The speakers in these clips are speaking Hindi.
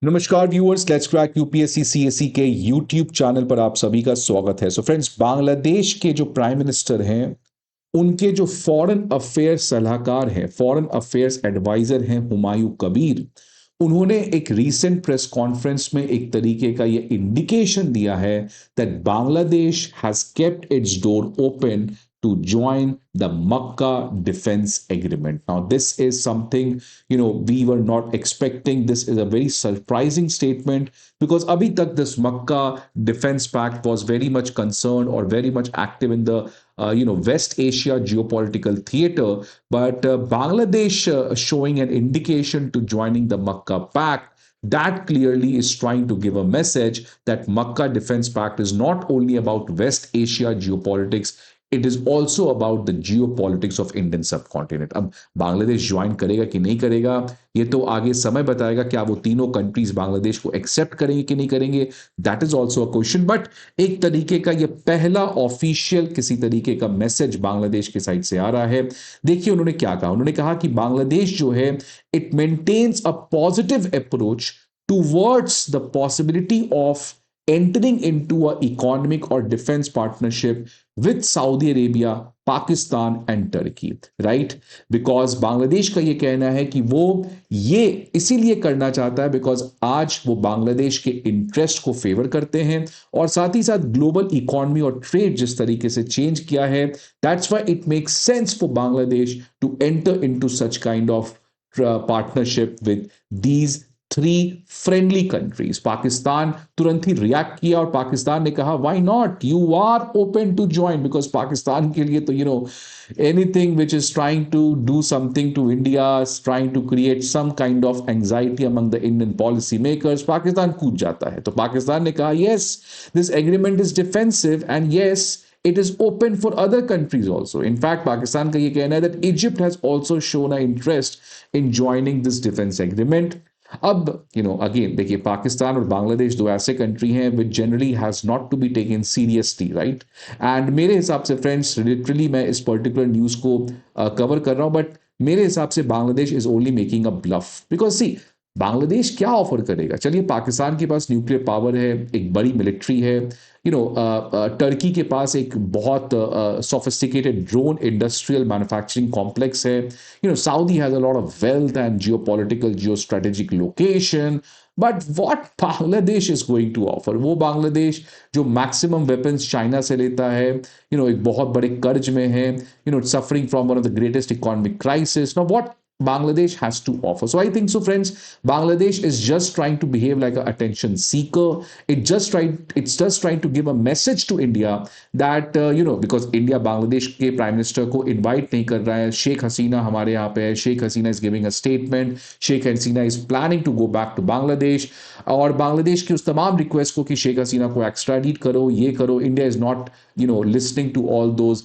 नमस्कार viewers, let's crack UPSC CSE के यूट्यूब चैनल पर आप सभी का स्वागत है। सो फ्रेंड्स, बांग्लादेश के जो प्राइम मिनिस्टर हैं, उनके जो फॉरेन अफेयर्स सलाहकार हैं, फॉरेन अफेयर्स एडवाइजर हैं हुमायूं कबीर, उन्होंने एक रीसेंट प्रेस कॉन्फ्रेंस में एक तरीके का ये इंडिकेशन दिया है that Bangladesh has kept it's door open to join the Makkah Defense Agreement. Now, this is something, we were not expecting. This is a very surprising statement because abhi tak this Makkah Defense Pact was very much concerned or very much active in the West Asia geopolitical theater, but Bangladesh showing an indication to joining the Makkah Pact that clearly is trying to give a message that Makkah Defense Pact is not only about West Asia geopolitics, it is also about the geopolitics of Indian subcontinent. अब बांग्लादेश ज्वाइन करेगा कि नहीं करेगा, ये तो आगे समय बताएगा। क्या वो तीनों कंट्रीज बांग्लादेश को एक्सेप्ट करेंगे कि नहीं करेंगे, that is also a question. But एक तरीके का ये पहला ऑफिशियल किसी तरीके का मैसेज बांग्लादेश की साइड से आ रहा है। देखिए उन्होंने क्या कहा। उन्होंने कहा कि बांग्लादेश जो है, it maintains a positive approach towards the possibility of entering into a economic or defense partnership with Saudi Arabia, Pakistan and Turkey, right? Because Bangladesh का ये कहना है कि वो ये इसीलिए करना चाहता है बिकॉज आज वो बांग्लादेश के इंटरेस्ट को फेवर करते हैं और साथ ही साथ ग्लोबल इकोनॉमी और ट्रेड जिस तरीके से चेंज किया है, that's why it makes sense for Bangladesh to enter into such kind of partnership with these three friendly countries. Pakistan तुरंत ही रिएक्ट किया और पाकिस्तान ने कहा why not, you are open to join. Because Pakistan के लिए तो anything which is trying to do something to India, trying to create some kind of anxiety among the Indian policy makers, Pakistan कूद जाता है। तो पाकिस्तान ने कहा yes, this agreement is defensive and yes, it is open for other countries also. In fact, Pakistan का ये कहना है that Egypt has also shown an interest in joining this defense agreement. अब अगेन देखिए, पाकिस्तान और बांग्लादेश दो ऐसे कंट्री हैं which generally has not to be taken seriously, right? And मेरे हिसाब से फ्रेंड्स, लिटरली मैं इस पर्टिकुलर न्यूज को कवर कर रहा हूं, बट मेरे हिसाब से Bangladesh is only making a bluff. Because see, Bangladesh क्या ऑफर करेगा? चलिए, पाकिस्तान के पास न्यूक्लियर पावर है, एक बड़ी मिलिट्री है, टर्की के पास एक बहुत sophisticated drone industrial manufacturing complex है, Saudi has a lot of wealth and geopolitical geostrategic location. But what Bangladesh is going to offer? वो बांग्लादेश जो मैक्सिमम वेपन्स चाइना से लेता है, एक बहुत बड़े कर्ज में है, suffering from one of the greatest economic crisis. Now what Bangladesh has to offer? So I think so, friends. Bangladesh is just trying to behave like an attention seeker. It's just trying to give a message to India that because India Bangladesh के प्राइम मिनिस्टर को इनवाइट नहीं कर रहा है। शेख हसीना हमारे यहाँ पे है, Sheikh Hasina is giving a statement, Sheikh Hasina is planning to go back to Bangladesh, और बांग्लादेश की उस तमाम रिक्वेस्ट को कि शेख हसीना को एक्स्ट्राडिट करो, ये करो, India is not listening to all those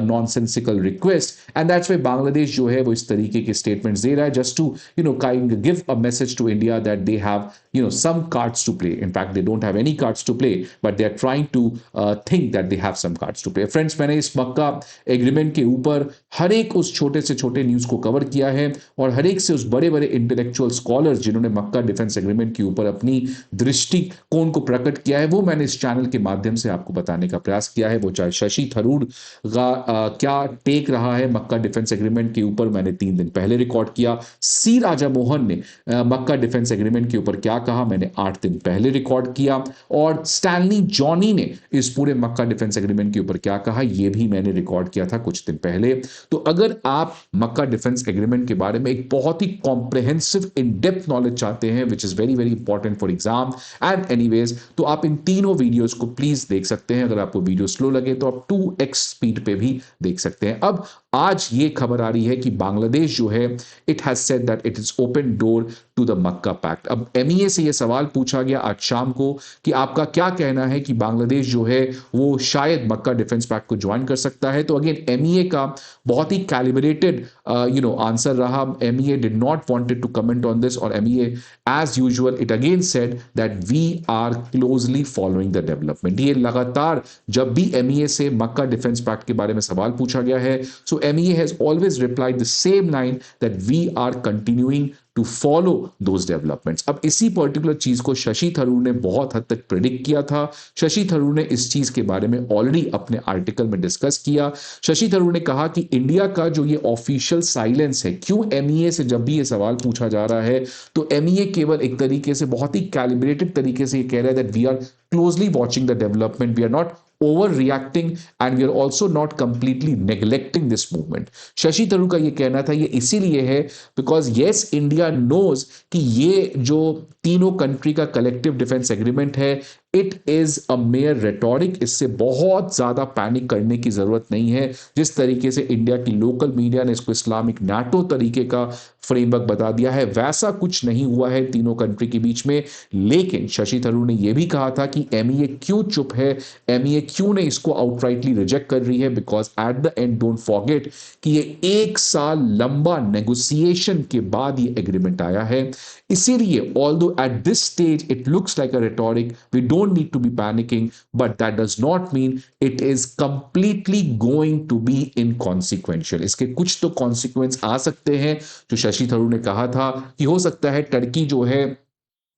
nonsensical request, and that's why Bangladesh जो है वो इस तरीके के statements दे रहा है just to kind of give a message to India that they have some cards to play. In fact, they don't have any cards to play, but they are trying to think that they have some cards to play. Friends, मैंने इस मक्का एग्रीमेंट के ऊपर हर एक उस छोटे से छोटे न्यूज को कवर किया है और हर एक से उस बड़े बड़े इंटेलेक्चुअल स्कॉलर्स जिन्होंने मक्का डिफेंस एग्रीमेंट के ऊपर अपनी दृष्टिकोण को प्रकट किया है, वो मैंने इस चैनल के माध्यम से आपको बताने का प्रयास किया है। वो चाहे शशि थरूर का क्या टेक रहा है मक्का डिफेंस एग्रीमेंट के ऊपर, मैंने 3 दिन पहले रिकॉर्ड किया। सी राजा मोहन ने मक्का डिफेंस एग्रीमेंट के ऊपर क्या कहा, मैंने 8 दिन पहले रिकॉर्ड किया। और स्टैनली जॉनी ने इस पूरे मक्का डिफेंस एग्रीमेंट के ऊपर क्या कहा, यह भी मैंने रिकॉर्ड किया था कुछ दिन पहले। तो अगर आप मक्का डिफेंस एग्रीमेंट के बारे में एक बहुत ही कॉम्प्रिहेंसिव इन डेप्थ नॉलेज चाहते हैं, which is very very important for exam and anyways, तो आप इन तीनों वीडियोस को प्लीज देख सकते हैं। अगर आपको वीडियो स्लो लगे तो आप 2x स्पीड पे भी देख सकते हैं। अब आज ये खबर आ रही है कि बांग्लादेश जो है, it has said that it is open door to the Mecca pact. अब एमईए से ये सवाल पूछा गया आज शाम को कि आपका क्या कहना है कि बांग्लादेश जो है वो शायद मक्का डिफेंस पैक्ट को ज्वाइन कर सकता है। तो अगेन एमईए का बहुत ही कैलिब्रेटेड आंसर रहा। MEA did not wanted to comment on this, और MEA as usual it again said that we are closely following the development. ये लगातार जब भी एमईए से मक्का डिफेंस पैक्ट के बारे में सवाल पूछा गया है, सो MEA has always replied the same line that we are continuing to follow those developments. अब इसी पर्टिकुलर चीज को शशि थरूर ने बहुत हद तक प्रिडिक्ट किया था। शशि थरूर ने इस चीज के बारे में ऑलरेडी अपने आर्टिकल में डिस्कस किया। शशि थरूर ने कहा कि इंडिया का जो ये ऑफिशियल साइलेंस है, क्यों MEA से जब भी ये सवाल पूछा जा रहा है तो MEA केवल एक तरीके से बहुत ही कैलिब्रेटेड तरीके से ये कह रहा है that we are closely watching the development, we are not overreacting and we are also not completely neglecting this movement। Shashi Tharoor का ये कहना था, ये इसीलिए है बिकॉज येस इंडिया नोज कि ये जो तीनों कंट्री का कलेक्टिव डिफेंस एग्रीमेंट है it is a mayor rhetoric, इससे बहुत ज्यादा पैनिक करने की जरूरत नहीं है। जिस तरीके से इंडिया की लोकल मीडिया ने इसको इस्लामिक नाटो तरीके का फ्रेमवर्क बता दिया है, वैसा कुछ नहीं हुआ है तीनों कंट्री के बीच में। लेकिन शशि थरूर ने यह भी कहा था कि MEA क्यों चुप है, MEA क्यों नहीं इसको आउटराइटली रिजेक्ट कर रही है, because at the and don't forget कि ये 1 साल लंबा नेगोशिएशन के बाद ये एग्रीमेंट आया है। इसीलिए although at this stage it looks like a rhetoric, we don't need to be panicking, but that does not mean it is completely going to be inconsequential। इसके कुछ तो कॉन्सिक्वेंस आ सकते हैं। जो शशि थरूर ने कहा था कि हो सकता है टर्की जो है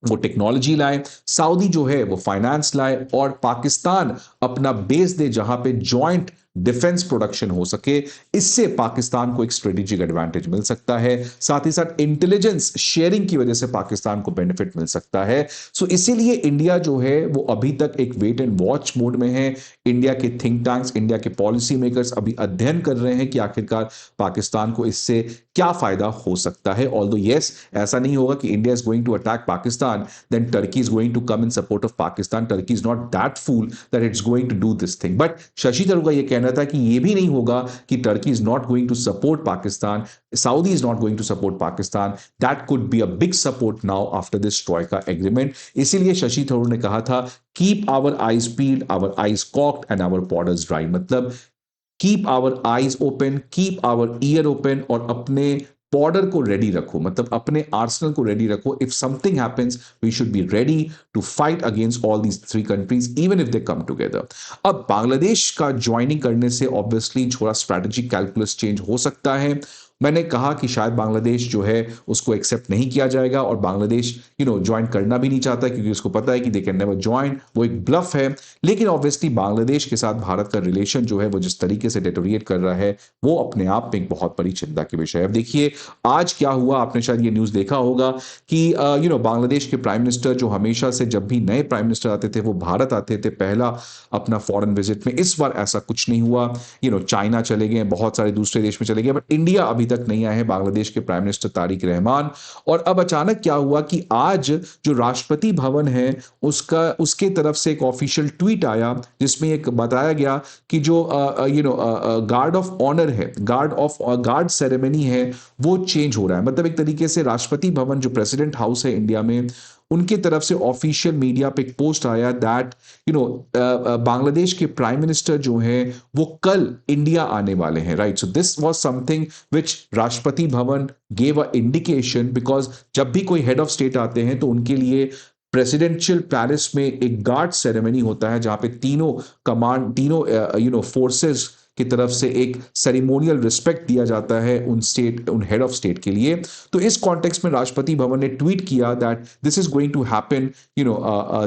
वो टेक्नोलॉजी लाए, सऊदी जो है वो फाइनेंस लाए और पाकिस्तान अपना बेस दे जहां पे जॉइंट डिफेंस प्रोडक्शन हो सके। इससे पाकिस्तान को एक स्ट्रेटेजिक एडवांटेज मिल सकता है, साथ ही साथ इंटेलिजेंस शेयरिंग की वजह से पाकिस्तान को बेनिफिट मिल सकता है। सो इसीलिए इंडिया जो है वो अभी तक एक वेट एंड वॉच मोड में है। इंडिया के थिंक टैंक्स, इंडिया के पॉलिसी मेकर्स अभी अध्ययन कर रहे हैं कि आखिरकार पाकिस्तान को इससे क्या फायदा हो सकता है। ऑल्दो यस, ऐसा नहीं होगा कि India is going to attack Pakistan then Turkey is going to come in support of Pakistan. Turkey is not that fool that it's going to do this thing. But Shashi Tharoor का यह कहना था कि यह भी नहीं होगा कि Turkey is not going to support Pakistan, Saudi is not going to support Pakistan। That could be a big support now after this Troika agreement। इसीलिए शशि थरूर ने कहा था keep our eyes peeled, our eyes cocked and our borders dry। मतलब keep our eyes open, keep our ear open और अपने बॉर्डर को रेडी रखो, मतलब अपने आर्सनल को रेडी रखो। If something happens we should be ready to fight against all these 3 countries even if they come together. अब बांग्लादेश का ज्वाइनिंग करने से ऑब्वियसली थोड़ा स्ट्रैटेजिक कैलकुलस चेंज हो सकता है। मैंने कहा कि शायद बांग्लादेश जो है उसको एक्सेप्ट नहीं किया जाएगा और बांग्लादेश ज्वाइन करना भी नहीं चाहता क्योंकि उसको पता है कि दे कैन नेवर ज्वाइन, वो एक ब्लफ है। लेकिन ऑब्वियसली बांग्लादेश के साथ भारत का रिलेशन जो है वो जिस तरीके से डेटोरिएट कर रहा है वो अपने आप में एक बहुत बड़ी चिंता की विषय है। अब देखिए आज क्या हुआ, आपने शायद ये न्यूज देखा होगा कि बांग्लादेश के प्राइम मिनिस्टर जो हमेशा से जब भी नए प्राइम मिनिस्टर आते थे वो भारत आते थे पहला अपना फॉरेन विजिट में, इस बार ऐसा कुछ नहीं हुआ। चाइना चले गए, बहुत सारे दूसरे देश में चले गए, बट इंडिया अभी तक नहीं आए हैं बांग्लादेश के प्राइम मिनिस्टर तारिक रहमान। और अब अचानक क्या हुआ कि आज जो राष्ट्रपति भवन है उसके तरफ से एक ऑफिशियल ट्वीट आया जिसमें एक बताया गया कि जो गार्ड ऑफ ऑनर है, गार्ड सेरेमनी है वो चेंज हो रहा है। मतलब एक तरीके से राष्ट्रपति भवन जो प्रेसिडेंट हाउस है इंडिया में उनकी तरफ से ऑफिशियल मीडिया पे एक पोस्ट आया दैट बांग्लादेश के प्राइम मिनिस्टर जो हैं वो कल इंडिया आने वाले हैं, right. So this was something which Rashtrapati Bhavan gave a indication, because जब भी कोई हेड ऑफ स्टेट आते हैं तो उनके लिए प्रेसिडेंशियल पैलेस में एक गार्ड सेरेमनी होता है जहां पे तीनों फोर्सेस की तरफ से एक सेरेमोनियल रिस्पेक्ट दिया जाता है उन हेड ऑफ स्टेट के लिए। तो इस कॉन्टेक्स्ट में राष्ट्रपति भवन ने ट्वीट किया that this is going to happen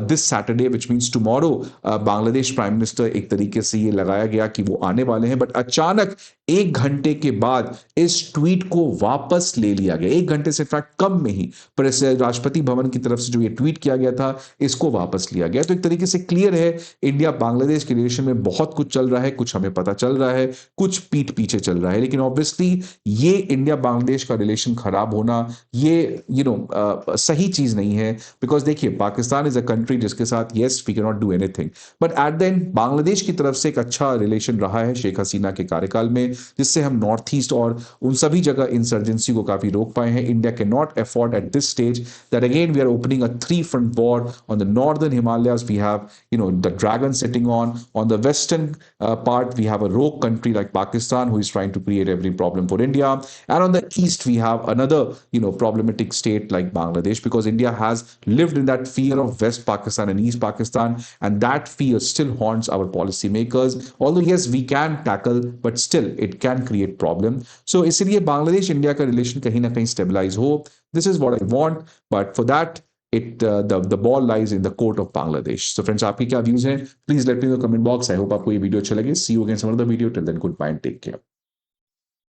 this Saturday which means tomorrow. Bangladesh prime minister एक तरीके से ये लगाया गया कि वो आने वाले हैं, बट अचानक 1 घंटे के बाद इस ट्वीट को वापस ले लिया गया। 1 घंटे से इनफैक्ट कम में ही राष्ट्रपति भवन की तरफ से जो ये ट्वीट किया गया था इसको वापस लिया गया। तो एक तरीके से क्लियर है इंडिया बांग्लादेश के रिलेशन में बहुत कुछ चल रहा है, कुछ हमें पता चल रहा है, कुछ पीठ पीछे चल रहा है। लेकिन ऑब्वियसली ये इंडिया बांग्लादेश का रिलेशन खराब होना ये सही चीज नहीं है, बिकॉज देखिए पाकिस्तान इज अ कंट्री जिसके साथ yes we can not do anything, but at the end Bangladesh की तरफ से एक अच्छा रिलेशन रहा है शेख हसीना के कार्यकाल में, जिससे हम नॉर्थ ईस्ट और उन सभी जगह इंसर्जेंसी को काफी रोक पाए हैं। India can not afford at this stage that again we are opening a 3 front war on the northern Himalayas। We have the dragon sitting on the western part we have a rope rogue country like Pakistan, who is trying to create every problem for India. And on the east, we have another, problematic state like Bangladesh, because India has lived in that fear of West Pakistan and East Pakistan, and that fear still haunts our policymakers. Although yes, we can tackle, but still it can create problem. So इसलिए बांग्लादेश इंडिया का रिलेशन कहीं ना कहीं स्टेबलाइज हो. This is what I want, but for that the ball lies in the court of Bangladesh. So friends, आपके क्या views हैं? Please let me know in the comment box. I hope आपको ये वीडियो अच्छा लगे. See you again some other video. Till then, goodbye and take care.